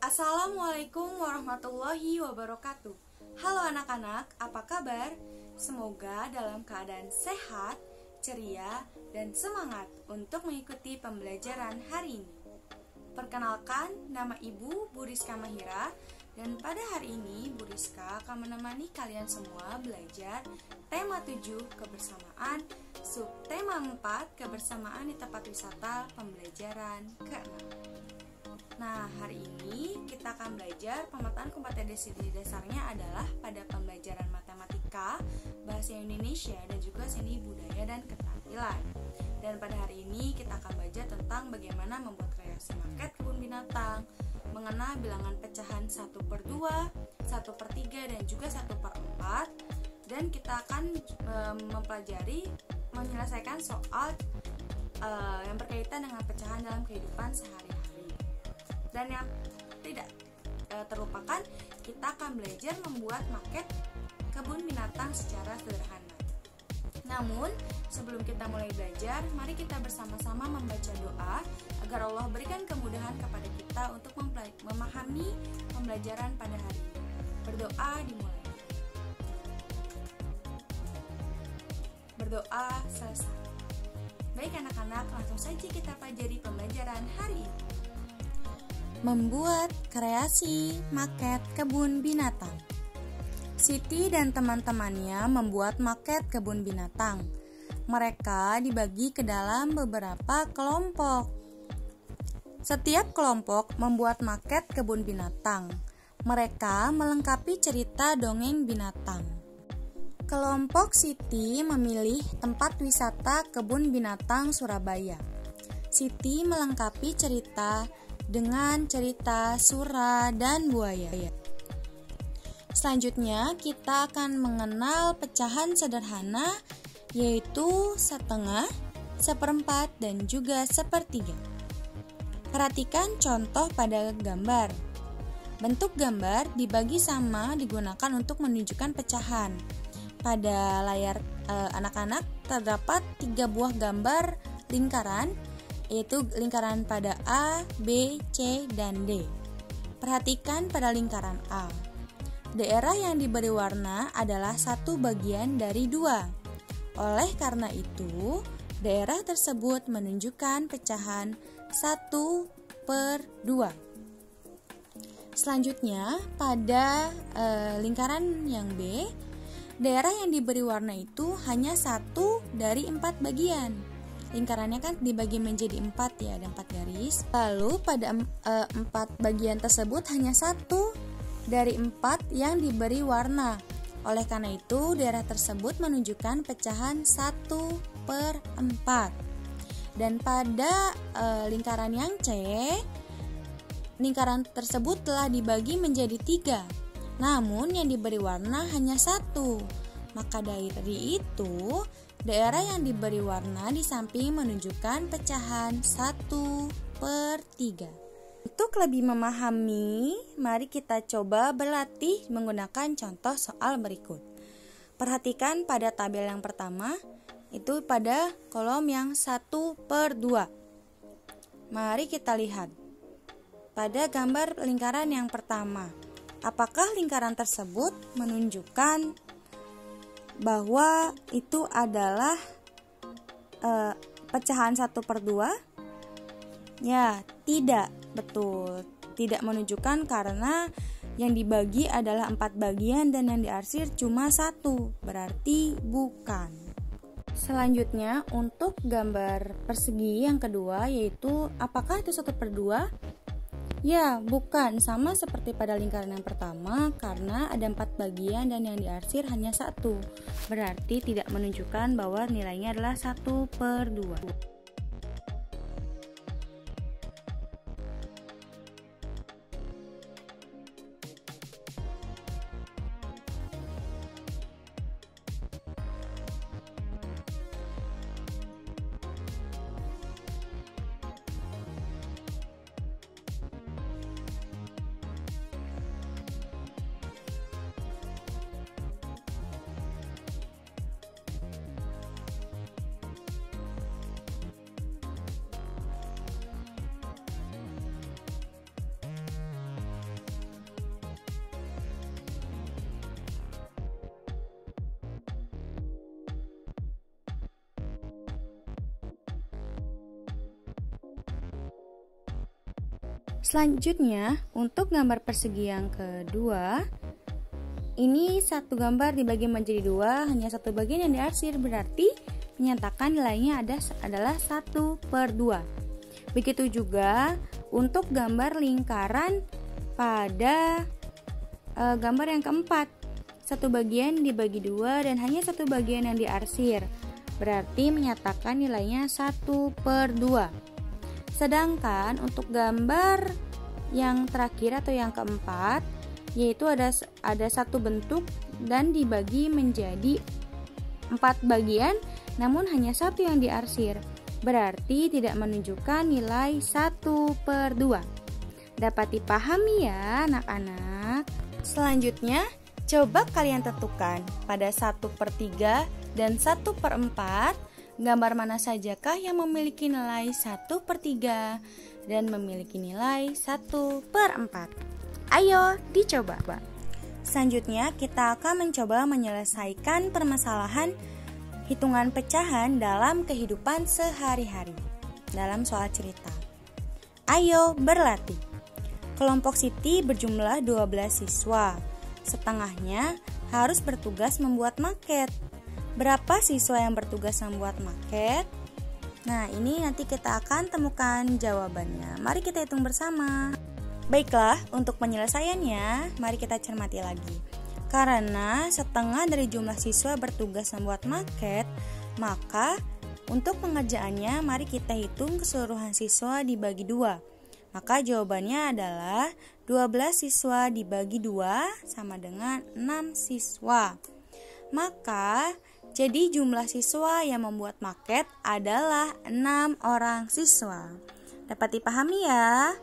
Assalamualaikum warahmatullahi wabarakatuh. Halo anak-anak, apa kabar? Semoga dalam keadaan sehat, ceria, dan semangat untuk mengikuti pembelajaran hari ini. Perkenalkan, nama Ibu Bu Rizka Mahira, dan pada hari ini Bu Rizka akan menemani kalian semua belajar tema 7 kebersamaan, subtema 4 kebersamaan di tempat wisata pembelajaran ke-6. Nah, hari ini kita akan belajar pemetaan kompetensi dasarnya adalah pada pembelajaran matematika, bahasa Indonesia, dan juga seni budaya dan keterampilan. Dan pada hari ini kita akan belajar tentang bagaimana membuat kreasi maket kebun binatang, mengenal bilangan pecahan 1/2, 1/3, dan juga 1/4. Dan kita akan menyelesaikan soal yang berkaitan dengan pecahan dalam kehidupan sehari-hari. Dan yang tidak terlupakan, kita akan belajar membuat maket kebun binatang secara sederhana. Namun, sebelum kita mulai belajar, mari kita bersama-sama membaca doa agar Allah berikan kemudahan kepada kita untuk memahami pembelajaran pada hari ini. Berdoa dimulai. Berdoa selesai. Baik anak-anak, langsung saja kita pelajari pembelajaran hari ini. Membuat kreasi maket kebun binatang. Siti dan teman-temannya membuat maket kebun binatang. Mereka dibagi ke dalam beberapa kelompok. Setiap kelompok membuat maket kebun binatang. Mereka melengkapi cerita dongeng binatang. Kelompok Siti memilih tempat wisata kebun binatang Surabaya. Siti melengkapi cerita dengan cerita sura dan buaya. Selanjutnya kita akan mengenal pecahan sederhana, yaitu 1/2, 1/4, dan juga 1/3. Perhatikan contoh pada gambar. Bentuk gambar dibagi sama digunakan untuk menunjukkan pecahan. Pada layar anak-anak terdapat 3 buah gambar lingkaran, yaitu lingkaran pada A, B, C, dan D. Perhatikan pada lingkaran A. Daerah yang diberi warna adalah satu bagian dari 2. Oleh karena itu, daerah tersebut menunjukkan pecahan 1/2. Selanjutnya, pada lingkaran yang B, daerah yang diberi warna itu hanya 1 dari 4 bagian. Lingkarannya kan dibagi menjadi 4 ya, ada 4 garis. Lalu pada 4 bagian tersebut hanya 1 dari 4 yang diberi warna. Oleh karena itu daerah tersebut menunjukkan pecahan 1/4. Dan pada lingkaran yang C, lingkaran tersebut telah dibagi menjadi 3. Namun yang diberi warna hanya 1. Maka dari itu daerah yang diberi warna di samping menunjukkan pecahan 1/3. Untuk lebih memahami, mari kita coba berlatih menggunakan contoh soal berikut. Perhatikan pada tabel yang pertama, itu pada kolom yang 1/2. Mari kita lihat. Pada gambar lingkaran yang pertama, apakah lingkaran tersebut menunjukkan bahwa itu adalah pecahan 1/2? Ya, tidak, betul. Tidak menunjukkan karena yang dibagi adalah 4 bagian dan yang diarsir cuma 1, berarti bukan. Selanjutnya, untuk gambar persegi yang kedua, yaitu apakah itu 1/2? Ya, bukan, sama seperti pada lingkaran yang pertama karena ada 4 bagian dan yang diarsir hanya 1. Berarti tidak menunjukkan bahwa nilainya adalah 1/2. Selanjutnya, untuk gambar persegi yang kedua, ini satu gambar dibagi menjadi dua, hanya satu bagian yang diarsir, berarti menyatakan nilainya adalah 1/2. Begitu juga untuk gambar lingkaran pada gambar yang keempat, satu bagian dibagi dua dan hanya satu bagian yang diarsir, berarti menyatakan nilainya 1/2. Sedangkan untuk gambar yang terakhir atau yang keempat, yaitu ada satu bentuk dan dibagi menjadi 4 bagian, namun hanya satu yang diarsir, berarti tidak menunjukkan nilai 1/2. Dapat dipahami ya anak-anak? Selanjutnya, coba kalian tentukan pada 1/3 dan 1/4 gambar mana sajakah yang memiliki nilai 1/3 dan memiliki nilai 1/4. Ayo dicoba. Selanjutnya kita akan mencoba menyelesaikan permasalahan hitungan pecahan dalam kehidupan sehari-hari dalam soal cerita. Ayo berlatih. Kelompok Siti berjumlah 12 siswa. Setengahnya harus bertugas membuat maket. Berapa siswa yang bertugas membuat maket? Nah, ini nanti kita akan temukan jawabannya. Mari kita hitung bersama. Baiklah, untuk penyelesaiannya, mari kita cermati lagi. Karena setengah dari jumlah siswa bertugas membuat maket, maka untuk pengerjaannya mari kita hitung keseluruhan siswa dibagi 2. Maka jawabannya adalah 12 siswa dibagi 2 sama dengan 6 siswa. Maka jadi jumlah siswa yang membuat maket adalah 6 orang siswa. Dapat dipahami ya?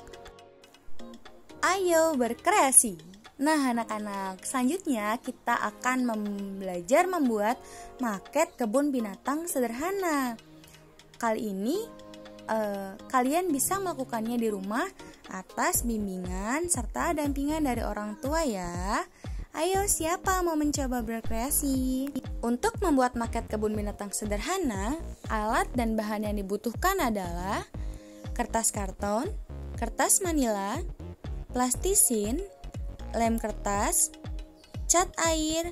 Ayo berkreasi. Nah anak-anak, selanjutnya kita akan belajar membuat maket kebun binatang sederhana. Kali ini kalian bisa melakukannya di rumah atas bimbingan serta dampingan dari orang tua ya. Ayo, siapa mau mencoba berkreasi? Untuk membuat maket kebun binatang sederhana, alat dan bahan yang dibutuhkan adalah kertas karton, kertas manila, plastisin, lem kertas, cat air,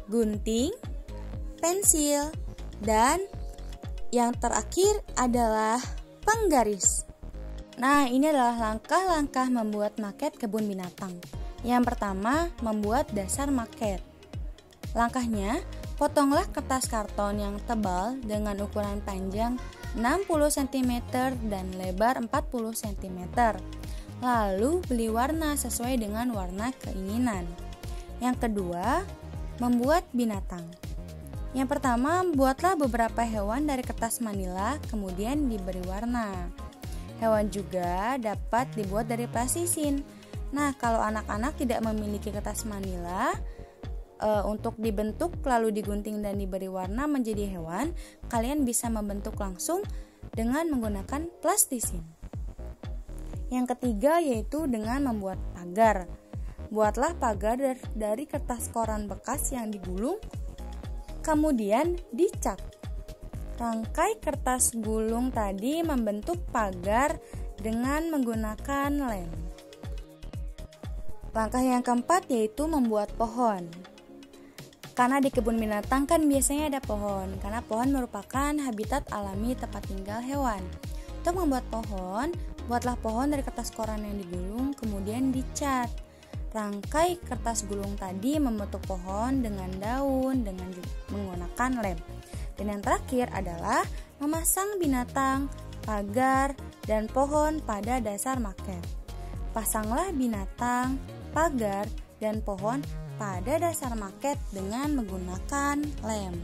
gunting, pensil, dan yang terakhir adalah penggaris. Nah, ini adalah langkah-langkah membuat maket kebun binatang. Yang pertama, membuat dasar maket. Langkahnya, potonglah kertas karton yang tebal dengan ukuran panjang 60 cm dan lebar 40 cm. Lalu, beli warna sesuai dengan warna keinginan. Yang kedua, membuat binatang. Yang pertama, buatlah beberapa hewan dari kertas manila, kemudian diberi warna. Hewan juga dapat dibuat dari plastisin. Nah, kalau anak-anak tidak memiliki kertas manila untuk dibentuk lalu digunting dan diberi warna menjadi hewan, kalian bisa membentuk langsung dengan menggunakan plastisin. Yang ketiga yaitu dengan membuat pagar. Buatlah pagar dari kertas koran bekas yang digulung, kemudian dicat. Rangkai kertas gulung tadi membentuk pagar dengan menggunakan lem. Langkah yang keempat yaitu membuat pohon. Karena di kebun binatang kan biasanya ada pohon, karena pohon merupakan habitat alami tempat tinggal hewan. Untuk membuat pohon, buatlah pohon dari kertas koran yang digulung, kemudian dicat. Rangkai kertas gulung tadi membentuk pohon dengan daun dengan menggunakan lem. Dan yang terakhir adalah memasang binatang, pagar, dan pohon pada dasar maket. Pasanglah binatang, pagar, dan pohon pada dasar maket dengan menggunakan lem.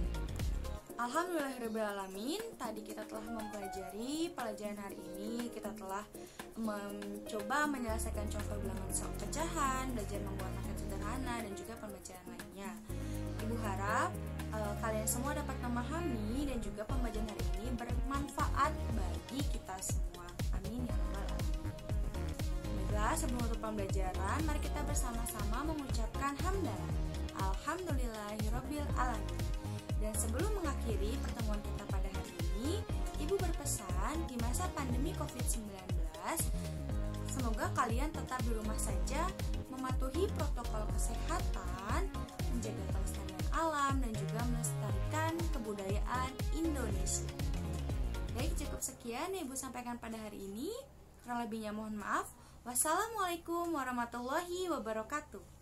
Alhamdulillahirrahmanirrahim, tadi kita telah mempelajari pelajaran hari ini. Kita telah mencoba menyelesaikan contoh bilangan soal pecahan, belajar membuat maket sederhana, dan juga pembelajaran lainnya. Ibu harap kalian semua dapat memahami dan juga pembelajaran hari ini bermanfaat bagi kita semua. Amin ya rabbal alamin. Sebelum menutup pembelajaran, mari kita bersama-sama mengucapkan hamdalah. Alhamdulillahirabbil alamin. Dan sebelum mengakhiri pertemuan kita pada hari ini, Ibu berpesan di masa pandemi COVID-19, Semoga kalian tetap di rumah saja, mematuhi protokol kesehatan, menjaga kelestarian alam, dan juga melestarikan kebudayaan Indonesia. Baik, cukup sekian yang Ibu sampaikan pada hari ini. Kurang lebihnya mohon maaf. Wassalamualaikum warahmatullahi wabarakatuh.